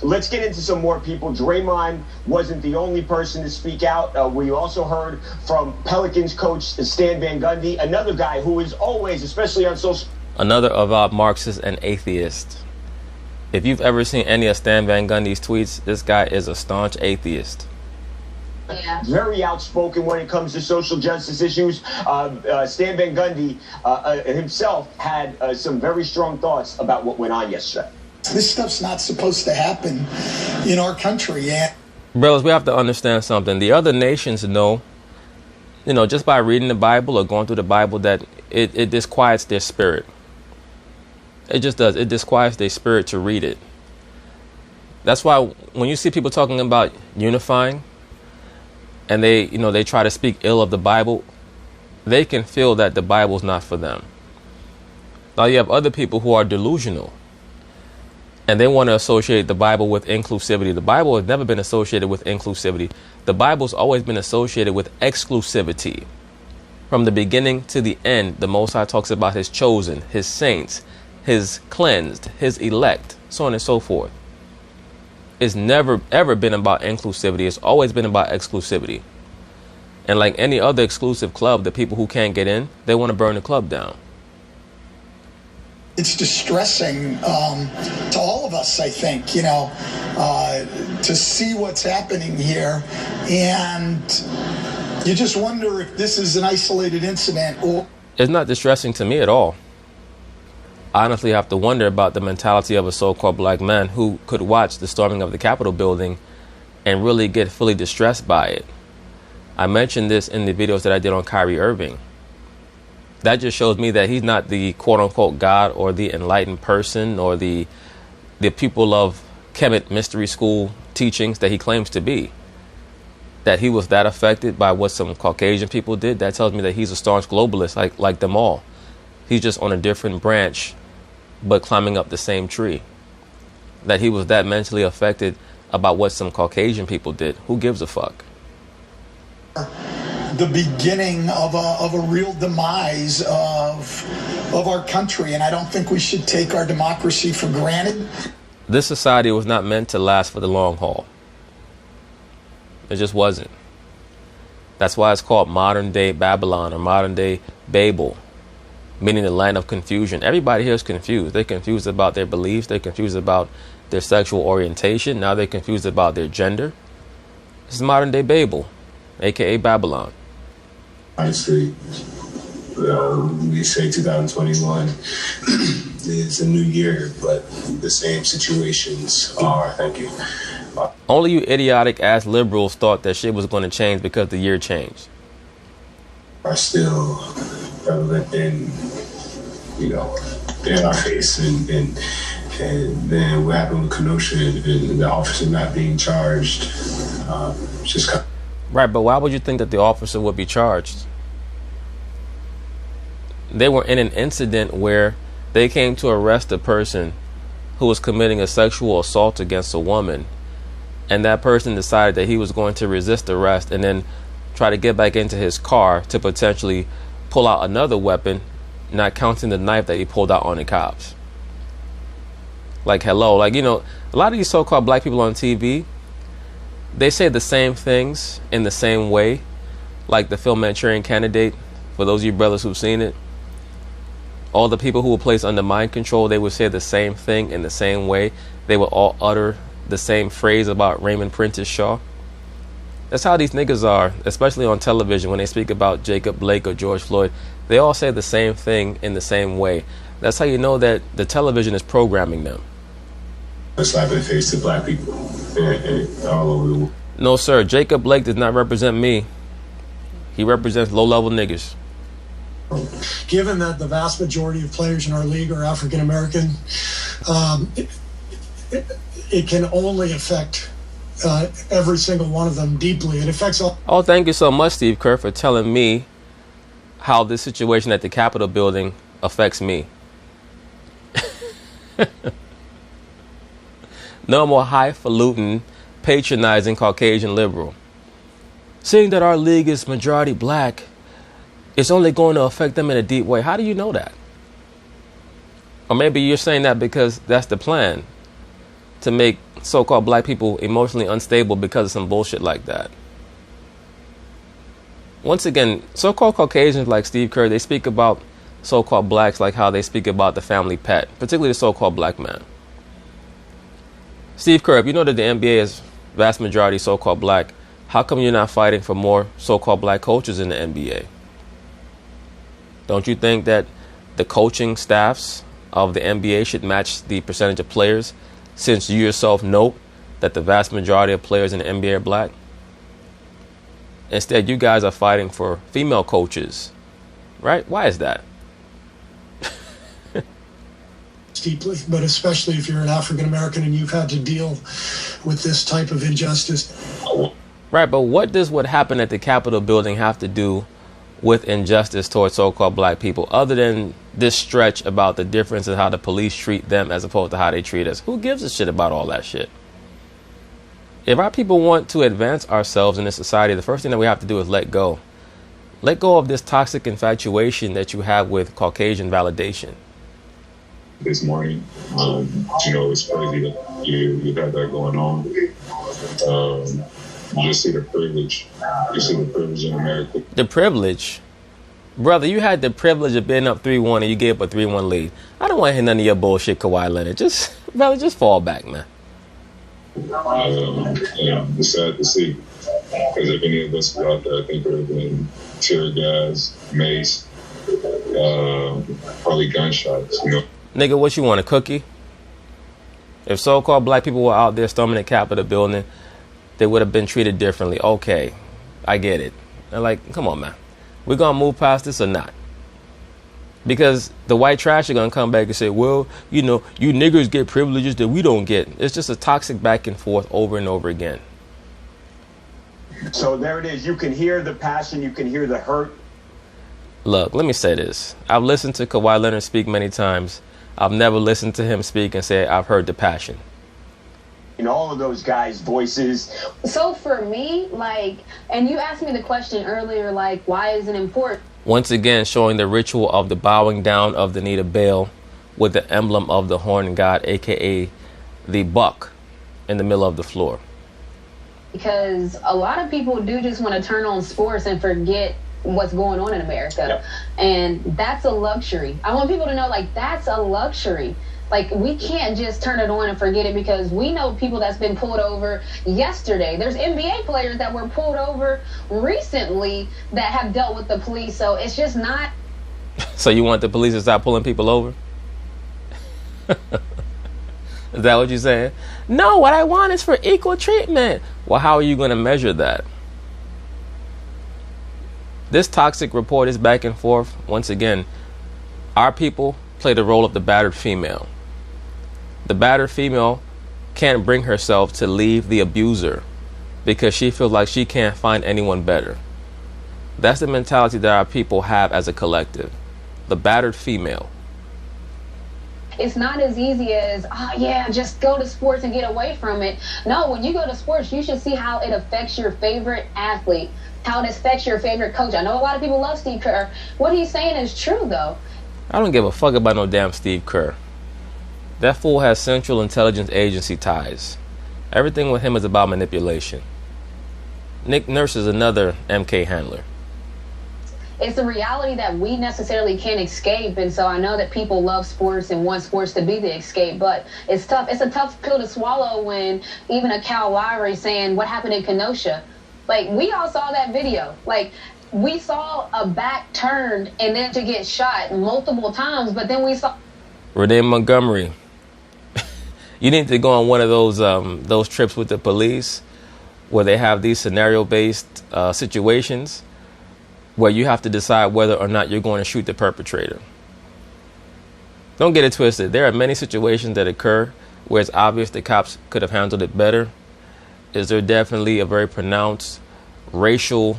Let's get into some more people. Draymond wasn't the only person to speak out. We also heard from Pelicans coach Stan Van Gundy, another guy who is always, especially on social... Another avowed Marxist and atheist. If you've ever seen any of Stan Van Gundy's tweets, this guy is a staunch atheist. Yeah. Very outspoken when it comes to social justice issues. Stan Van Gundy himself had some very strong thoughts about what went on yesterday. This stuff's not supposed to happen in our country. Yeah. Brothers, we have to understand something. The other nations know, just by reading the Bible or going through the Bible, that it disquiets their spirit. It just does. It disquiets their spirit to read it. That's why when you see people talking about unifying, and they try to speak ill of the Bible, they can feel that the Bible's not for them. Now you have other people who are delusional, and they want to associate the Bible with inclusivity. The Bible has never been associated with inclusivity. The Bible's always been associated with exclusivity. From the beginning to the end, the Most High talks about his chosen, his saints, his cleansed, his elect, so on and so forth. It's never, ever been about inclusivity. It's always been about exclusivity. And like any other exclusive club, the people who can't get in, they want to burn the club down. It's distressing to all of us, I think, to see what's happening here. And you just wonder if this is an isolated incident or... It's not distressing to me at all. I honestly have to wonder about the mentality of a so-called black man who could watch the storming of the Capitol building and really get fully distressed by it. I mentioned this in the videos that I did on Kyrie Irving. That just shows me that he's not the quote-unquote God or the enlightened person or the pupil of Kemet Mystery School teachings that he claims to be. That he was that affected by what some Caucasian people did, that tells me that he's a staunch globalist like them all. He's just on a different branch, but climbing up the same tree. That he was that mentally affected about what some Caucasian people did. Who gives a fuck? The beginning of a real demise of our country, and I don't think we should take our democracy for granted. This society was not meant to last for the long haul. It just wasn't. That's why it's called modern day Babylon or modern day Babel, meaning the land of confusion. Everybody here is confused. They're confused about their beliefs. They're confused about their sexual orientation. Now they're confused about their gender. This is modern day Babel, aka Babylon. Honestly, we say 2021 is a new year, but the same situations are, thank you. Only you idiotic ass liberals thought that shit was going to change because the year changed. Are still prevalent in our face, and then what happened with Kenosha and the officer not being charged, just kind of... Right, but why would you think that the officer would be charged? They were in an incident where they came to arrest a person who was committing a sexual assault against a woman, and that person decided that he was going to resist arrest and then try to get back into his car to potentially pull out another weapon, not counting the knife that he pulled out on the cops. Like, hello, a lot of these so-called black people on TV, they say the same things in the same way, like the film Manchurian Candidate. For those of you brothers who've seen it, all the people who were placed under mind control, they would say the same thing in the same way. They would all utter the same phrase about Raymond Prentice Shaw. That's how these niggas are, especially on television when they speak about Jacob Blake or George Floyd. They all say the same thing in the same way. That's how you know that the television is programming them. A slap in the face to black people all over the world. No, sir. Jacob Blake does not represent me. He represents low-level niggas. Given that the vast majority of players in our league are African American, it can only affect every single one of them deeply. It affects all. Oh, thank you so much, Steve Kerr, for telling me how this situation at the Capitol building affects me. No more highfalutin, patronizing Caucasian liberal. Seeing that our league is majority black, it's only going to affect them in a deep way. How do you know that? Or maybe you're saying that because that's the plan, to make so-called black people emotionally unstable because of some bullshit like that. Once again, so-called Caucasians like Steve Kerr, they speak about so-called blacks like how they speak about the family pet, particularly the so-called black man. Steve Kerr, if you know that the NBA is vast majority so-called black, how come you're not fighting for more so-called black coaches in the NBA? Don't you think that the coaching staffs of the NBA should match the percentage of players, since you yourself know that the vast majority of players in the NBA are black? Instead, you guys are fighting for female coaches, right? Why is that? Deeply, but especially if you're an African American and you've had to deal with this type of injustice. Right, but what does what happened at the Capitol building have to do with injustice towards so-called black people, other than this stretch about the difference in how the police treat them as opposed to how they treat us? Who gives a shit about all that shit? If our people want to advance ourselves in this society, the first thing that we have to do is let go. Let go of this toxic infatuation that you have with Caucasian validation. This morning, it's crazy that you got that going on. You just see the privilege. You see the privilege in America. The privilege? Brother, you had the privilege of being up 3-1 and you gave up a 3-1 lead. I don't want to hear none of your bullshit, Kawhi Leonard. Just fall back, man. It's sad to see. Because if any of us go out there, I think there have been tear gas, mace, probably gunshots, Nigga, what you want, a cookie? If so-called black people were out there storming the Capitol building, they would have been treated differently. Okay, I get it. They're like, come on, man. We're going to move past this or not? Because the white trash are going to come back and say, well, you niggers get privileges that we don't get. It's just a toxic back and forth over and over again. So there it is. You can hear the passion. You can hear the hurt. Look, let me say this. I've listened to Kawhi Leonard speak many times. I've never listened to him speak and say, I've heard the passion. In all of those guys' voices. So for me, and you asked me the question earlier, why is it important? Once again, showing the ritual of the bowing down of the knee to Baal with the emblem of the horn god, a.k.a. the buck, in the middle of the floor. Because a lot of people do just want to turn on sports and forget what's going on in America. Yep. And that's a luxury. I want people to know, that's a luxury. We can't just turn it on and forget it, because we know people that's been pulled over yesterday. There's NBA players that were pulled over recently that have dealt with the police. So it's just not. So you want the police to stop pulling people over? Is that what you're saying? No, what I want is for equal treatment. Well, how are you going to measure that? This toxic report is back and forth. Once again, our people play the role of the battered female. The battered female can't bring herself to leave the abuser because she feels like she can't find anyone better. That's the mentality that our people have as a collective. The battered female. It's not as easy as, just go to sports and get away from it. No, when you go to sports, you should see how it affects your favorite athlete, how it affects your favorite coach. I know a lot of people love Steve Kerr. What he's saying is true, though. I don't give a fuck about no damn Steve Kerr. That fool has Central Intelligence Agency ties. Everything with him is about manipulation. Nick Nurse is another MK handler. It's a reality that we necessarily can't escape, and so I know that people love sports and want sports to be the escape, but it's tough. It's a tough pill to swallow when even a Cal Lowry saying what happened in Kenosha. Like, we all saw that video. Like, we saw a back turned and then to get shot multiple times, but then we saw Renee Montgomery. You need to go on one of those trips with the police where they have these scenario-based situations where you have to decide whether or not you're going to shoot the perpetrator. Don't get it twisted. There are many situations that occur where it's obvious the cops could have handled it better. Is there definitely a very pronounced racial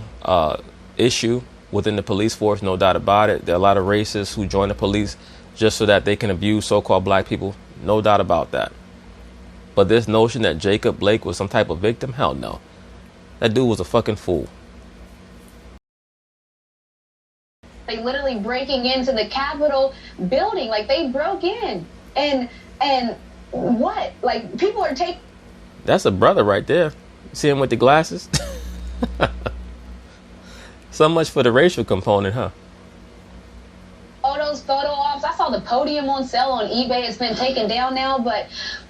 issue within the police force? No doubt about it. There are a lot of racists who join the police just so that they can abuse so-called black people. No doubt about that. But this notion that Jacob Blake was some type of victim, hell no. That dude was a fucking fool. they literally breaking into the Capitol building. Like, they broke in. And what? Like, people are taking... That's a brother right there. See him with the glasses? So much for the racial component, huh? Photo ops. I saw the podium on sale on eBay. It's been taken down now, but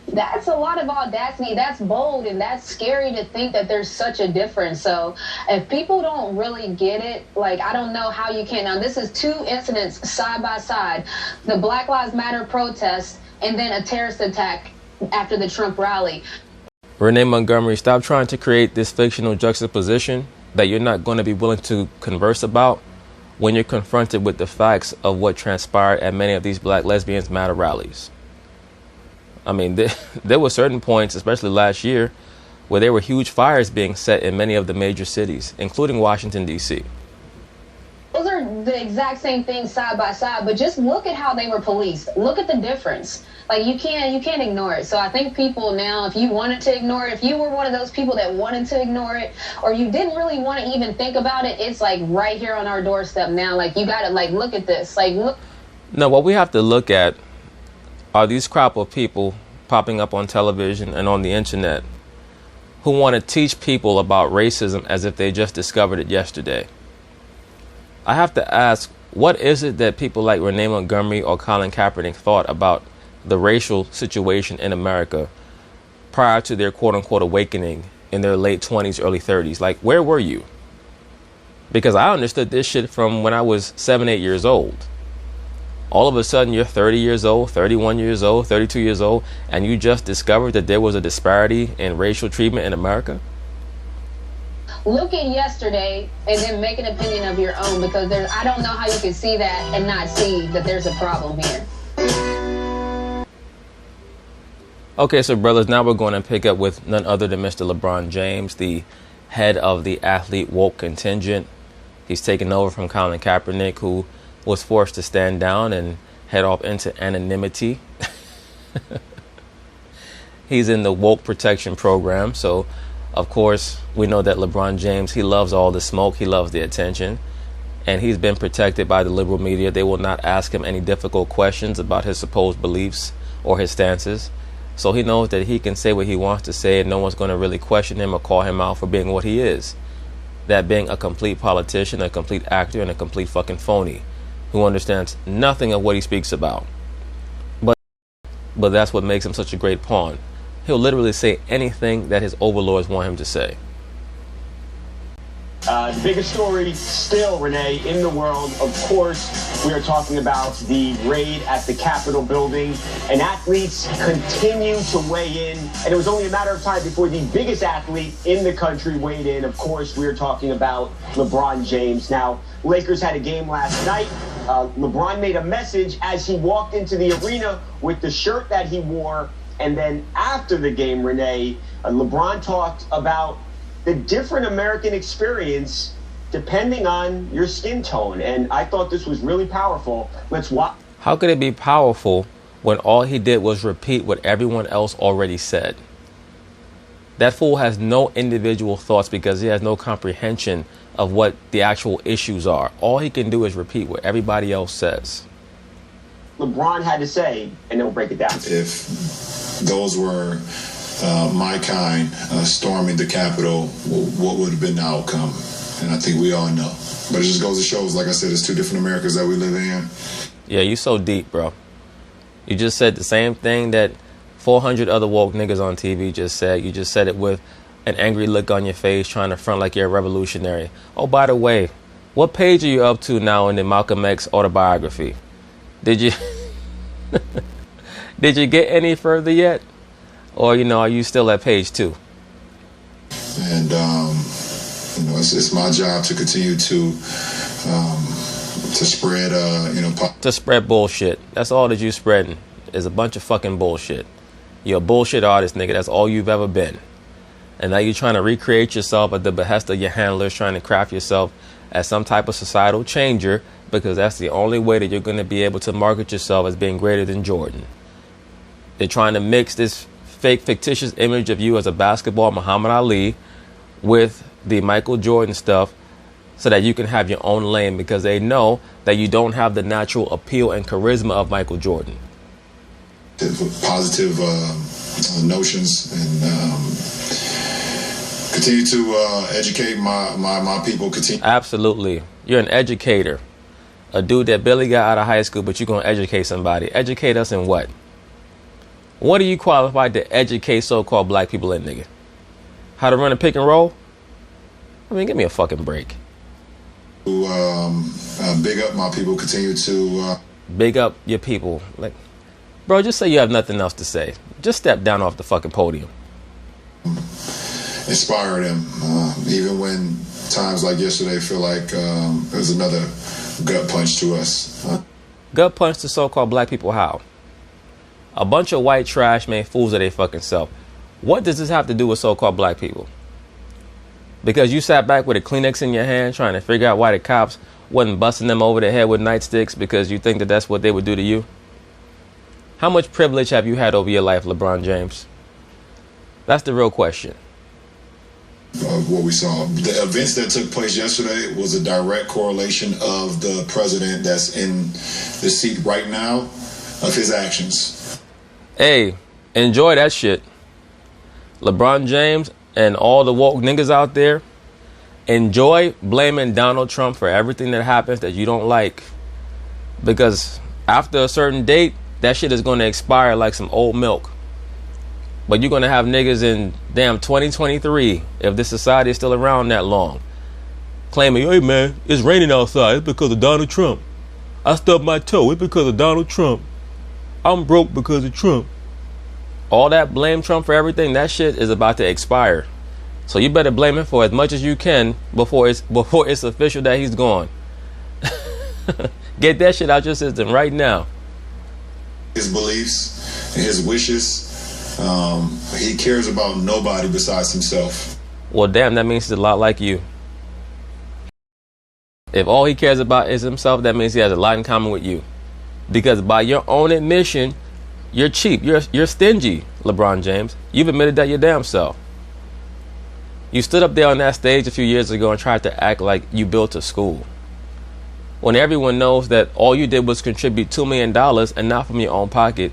that's a lot of audacity. That's bold, and that's scary to think that there's such a difference. So if people don't really get it, like, I don't know how you can. Now, this is two incidents side by side. The Black Lives Matter protest and then a terrorist attack after the Trump rally. Renee Montgomery, stop trying to create this fictional juxtaposition that you're not going to be willing to converse about when you're confronted with the facts of what transpired at many of these Black Lesbians Matter rallies. I mean, there were certain points, especially last year, where there were huge fires being set in many of the major cities, including Washington, D.C. Those are the exact same things side by side, but just look at how they were policed. Look at the difference. Like, you can't ignore it. So I think people now, if you wanted to ignore it, if you were one of those people that wanted to ignore it, or you didn't really want to even think about it, it's like right here on our doorstep now. Like, you got to, like, look at this. Like, look. No, what we have to look at are these crop of people popping up on television and on the internet who want to teach people about racism as if they just discovered it yesterday. I have to ask, what is it that people like Renee Montgomery or Colin Kaepernick thought about the racial situation in America prior to their quote-unquote awakening in their late 20s, early 30s? Like, where were you? Because I understood this shit from when I was 7, 8 years old. All of a sudden, you're 30 years old, 31 years old, 32 years old, and you just discovered that there was a disparity in racial treatment in America? Look at yesterday and then make an opinion of your own, because I don't know how you can see that and not see that there's a problem here. Okay, so brothers, now we're going to pick up with none other than Mr. LeBron James, the head of the athlete woke contingent. He's taken over from Colin Kaepernick, who was forced to stand down and head off into anonymity. He's in the woke protection program, so of course we know that LeBron James, he loves all the smoke, he loves the attention, and he's been protected by the liberal media. They will not ask him any difficult questions about his supposed beliefs or his stances. So he knows that he can say what he wants to say and no one's going to really question him or call him out for being what he is. That being a complete politician, a complete actor, and a complete fucking phony who understands nothing of what he speaks about. But that's what makes him such a great pawn. He'll literally say anything that his overlords want him to say. The biggest story still, Renee, in the world, of course, we are talking about the raid at the Capitol building, and athletes continue to weigh in, and it was only a matter of time before the biggest athlete in the country weighed in. Of course, we are talking about LeBron James. Now, Lakers had a game last night. LeBron made a message as he walked into the arena with the shirt that he wore, and then after the game, Renee, LeBron talked about the different American experience depending on your skin tone. And I thought this was really powerful. Let's watch. How could it be powerful when all he did was repeat what everyone else already said? That fool has no individual thoughts because he has no comprehension of what the actual issues are. All he can do is repeat what everybody else says. LeBron had to say, and then we'll break it down. If those were my kind storming the Capitol, what would have been the outcome? And I think we all know. But it just goes to show, like I said, it's two different Americas that we live in. Yeah, you so deep, bro. You just said the same thing that 400 other woke niggas on TV just said. You just said it with an angry look on your face, trying to front like you're a revolutionary. Oh, by the way, what page are you up to now in the Malcolm X autobiography? Did you did you get any further yet? Or, are you still at page 2? And, it's my job to continue to spread, to spread bullshit. That's all that you spreading is a bunch of fucking bullshit. You're a bullshit artist, nigga. That's all you've ever been. And now you're trying to recreate yourself at the behest of your handlers, trying to craft yourself as some type of societal changer, because that's the only way that you're going to be able to market yourself as being greater than Jordan. They're trying to mix this fictitious image of you as a basketball Muhammad Ali with the Michael Jordan stuff so that you can have your own lane, because they know that you don't have the natural appeal and charisma of Michael Jordan. Positive notions and continue to educate my people. Absolutely. You're an educator. A dude that barely got out of high school, but you're going to educate somebody. Educate us in what? What are you qualified to educate so-called black people in, nigga? How to run a pick and roll? I mean, give me a fucking break. Big up my people. Continue to big up your people. Like, bro, just say you have nothing else to say. Just step down off the fucking podium. Inspire them, even when times like yesterday feel like it was another gut punch to us. Gut punch to so-called black people how? A bunch of white trash made fools of their fucking self. What does this have to do with so-called black people? Because you sat back with a Kleenex in your hand trying to figure out why the cops wasn't busting them over the head with nightsticks because you think that that's what they would do to you? How much privilege have you had over your life, LeBron James? That's the real question. What we saw. The events that took place yesterday was a direct correlation of the president that's in the seat right now, of his actions. Hey, enjoy that shit. LeBron James and all the woke niggas out there, enjoy blaming Donald Trump for everything that happens that you don't like. Because after a certain date, that shit is going to expire like some old milk. But you're going to have niggas in damn 2023, if this society is still around that long, claiming, hey man, it's raining outside. It's because of Donald Trump. I stubbed my toe. It's because of Donald Trump. I'm broke because of Trump. All that blame Trump for everything, that shit is about to expire. So you better blame him for as much as you can before it's official that he's gone. Get that shit out your system right now. His beliefs and his wishes, he cares about nobody besides himself. Well, damn, that means he's a lot like you. If all he cares about is himself, that means he has a lot in common with you. Because by your own admission, you're cheap. You're stingy, LeBron James. You've admitted that your damn self. You stood up there on that stage a few years ago and tried to act like you built a school, when everyone knows that all you did was contribute $2 million, and not from your own pocket,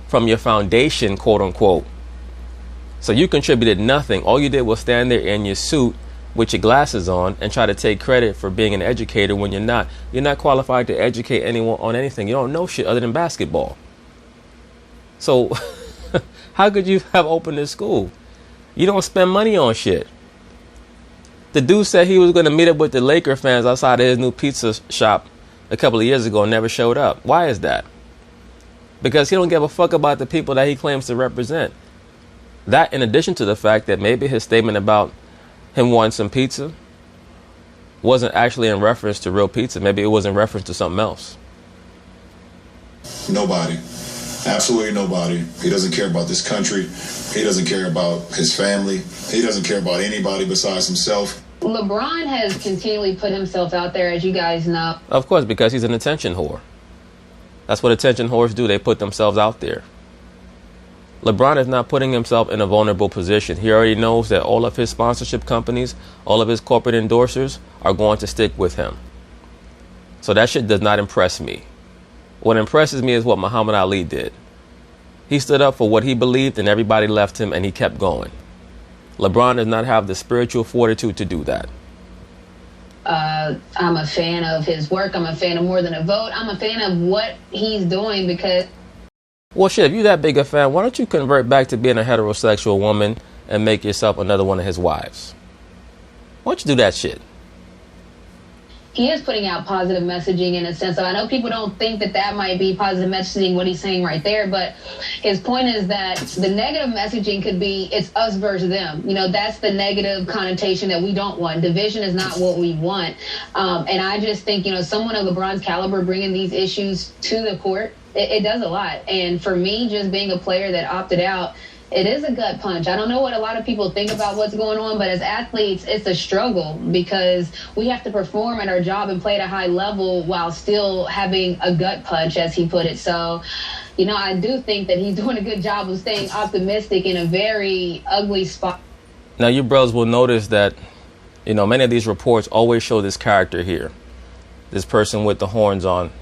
from your foundation, quote unquote. So you contributed nothing. All you did was stand there in your suit with your glasses on and try to take credit for being an educator when you're not. You're not qualified to educate anyone on anything. You don't know shit other than basketball. So how could you have opened this school? You don't spend money on shit. The dude said he was going to meet up with the Laker fans outside of his new pizza shop a couple of years ago and never showed up. Why is that? Because he don't give a fuck about the people that he claims to represent. That, in addition to the fact that maybe his statement about him wanting some pizza wasn't actually in reference to real pizza. Maybe it was in reference to something else. Nobody. Absolutely nobody. He doesn't care about this country. He doesn't care about his family. He doesn't care about anybody besides himself. LeBron has continually put himself out there, as you guys know. Of course, because he's an attention whore. That's what attention whores do. They put themselves out there. LeBron is not putting himself in a vulnerable position. He already knows that all of his sponsorship companies, all of his corporate endorsers are going to stick with him. So that shit does not impress me. What impresses me is what Muhammad Ali did. He stood up for what he believed and everybody left him and he kept going. LeBron does not have the spiritual fortitude to do that. I'm a fan of his work. I'm a fan of More Than a Vote. I'm a fan of what he's doing because... Well, shit, if you're that big a fan, why don't you convert back to being a heterosexual woman and make yourself another one of his wives. Why don't you do that shit? He is putting out positive messaging in a sense. So I know people don't think that that might be positive messaging, what he's saying right there, but his point is that the negative messaging could be it's us versus them. You know, that's the negative connotation that we don't want. Division is not what we want. And I just think, you know, someone of LeBron's caliber bringing these issues to the court, it does a lot. And for me, just being a player that opted out, it is a gut punch. I don't know what a lot of people think about what's going on, but as athletes, it's a struggle because we have to perform at our job and play at a high level while still having a gut punch, as he put it. So, you know, I do think that he's doing a good job of staying optimistic in a very ugly spot. Now, you brothers will notice that, you know, many of these reports always show this character here, this person with the horns on.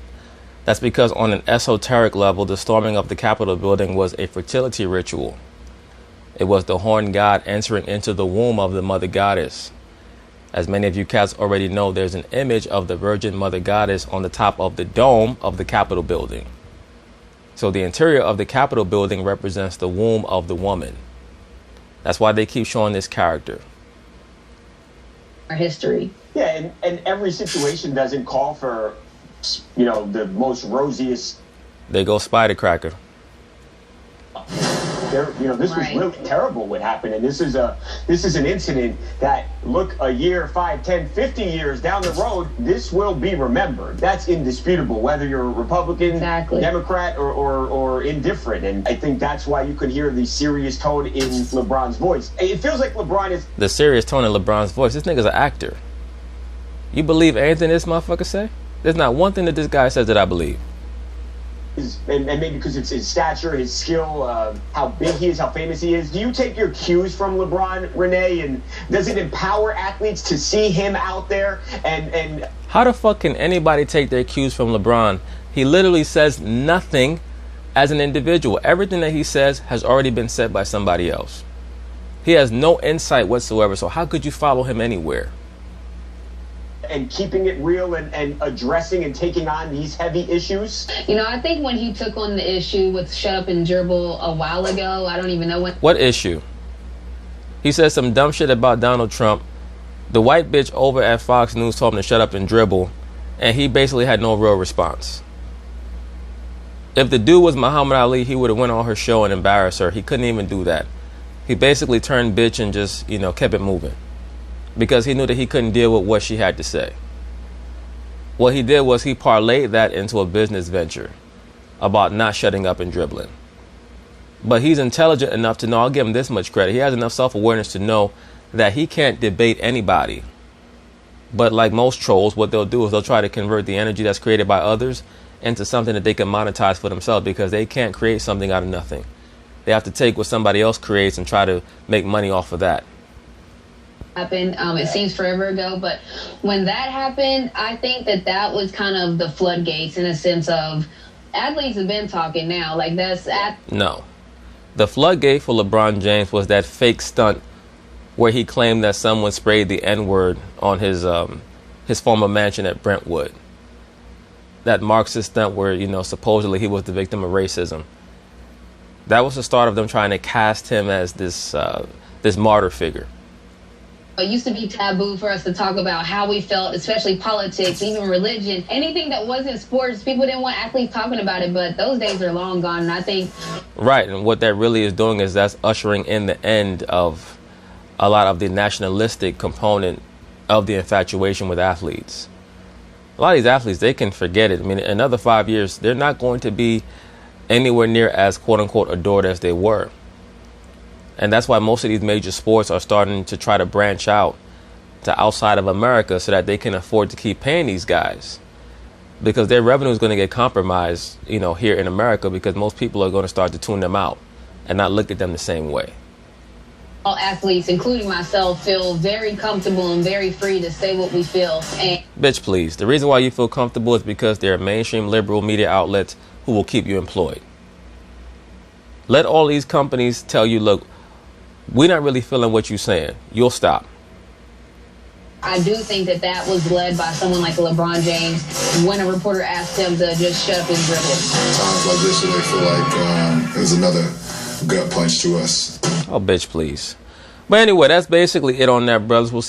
That's because on an esoteric level, the storming of the Capitol building was a fertility ritual. It was the horned god entering into the womb of the mother goddess. As many of you cats already know, there's an image of the Virgin Mother Goddess on the top of the dome of the Capitol building. So the interior of the Capitol building represents the womb of the woman. That's why they keep showing this character. Our history. Yeah, and every situation doesn't call for, you know, the most rosiest. They go spider cracker. This was really terrible what happened, and this is an incident that, look, a year, 5, 10, 50 years down the road, this will be remembered. That's indisputable, whether you're a Republican, Democrat, or indifferent. And I think that's why you could hear the serious tone in LeBron's voice. It feels like LeBron is the serious tone in LeBron's voice. This nigga's an actor. You believe anything this motherfucker say? There's not one thing that this guy says that I believe. And maybe because it's his stature, his skill, how big he is, how famous he is. Do you take your cues from LeBron, Renee? And does it empower athletes to see him out there? And how the fuck can anybody take their cues from LeBron? He literally says nothing as an individual. Everything that he says has already been said by somebody else. He has no insight whatsoever. So how could you follow him anywhere? And keeping it real and addressing and taking on these heavy issues? You know, I think when he took on the issue with shut up and dribble a while ago, I don't even know when. What issue? He said some dumb shit about Donald Trump. The white bitch over at Fox News told him to shut up and dribble, and he basically had no real response. If the dude was Muhammad Ali, he would have went on her show and embarrassed her. He couldn't even do that. He basically turned bitch and just, you know, kept it moving. Because he knew that he couldn't deal with what she had to say. What he did was he parlayed that into a business venture about not shutting up and dribbling. But he's intelligent enough to know, I'll give him this much credit, he has enough self-awareness to know that he can't debate anybody. But like most trolls, what they'll do is they'll try to convert the energy that's created by others into something that they can monetize for themselves, because they can't create something out of nothing. They have to take what somebody else creates and try to make money off of that. Happened. It seems forever ago, but when that happened, I think that was kind of the floodgates in a sense of athletes have been talking now. Like No. The floodgate for LeBron James was that fake stunt where he claimed that someone sprayed the N-word on his former mansion at Brentwood. That Marxist stunt where, you know, supposedly he was the victim of racism. That was the start of them trying to cast him as this martyr figure. It used to be taboo for us to talk about how we felt, especially politics, even religion, anything that wasn't sports. People didn't want athletes talking about it, but those days are long gone. And I think right, and what that really is doing is that's ushering in the end of a lot of the nationalistic component of the infatuation with athletes. A lot of these athletes, they can forget it. I mean, in another 5 years, they're not going to be anywhere near as quote unquote adored as they were. And that's why most of these major sports are starting to try to branch out to outside of America so that they can afford to keep paying these guys, because their revenue is going to get compromised, you know, here in America, because most people are going to start to tune them out and not look at them the same way. All athletes, including myself, feel very comfortable and very free to say what we feel. And bitch, please. The reason why you feel comfortable is because there are mainstream liberal media outlets who will keep you employed. Let all these companies tell you, look, we're not really feeling what you're saying. You'll stop. I do think that was led by someone like LeBron James when a reporter asked him to just shut up and dribble. Times like this where they feel like it was another gut punch to us. Oh, bitch, please. But anyway, that's basically it on that, brothers. We'll see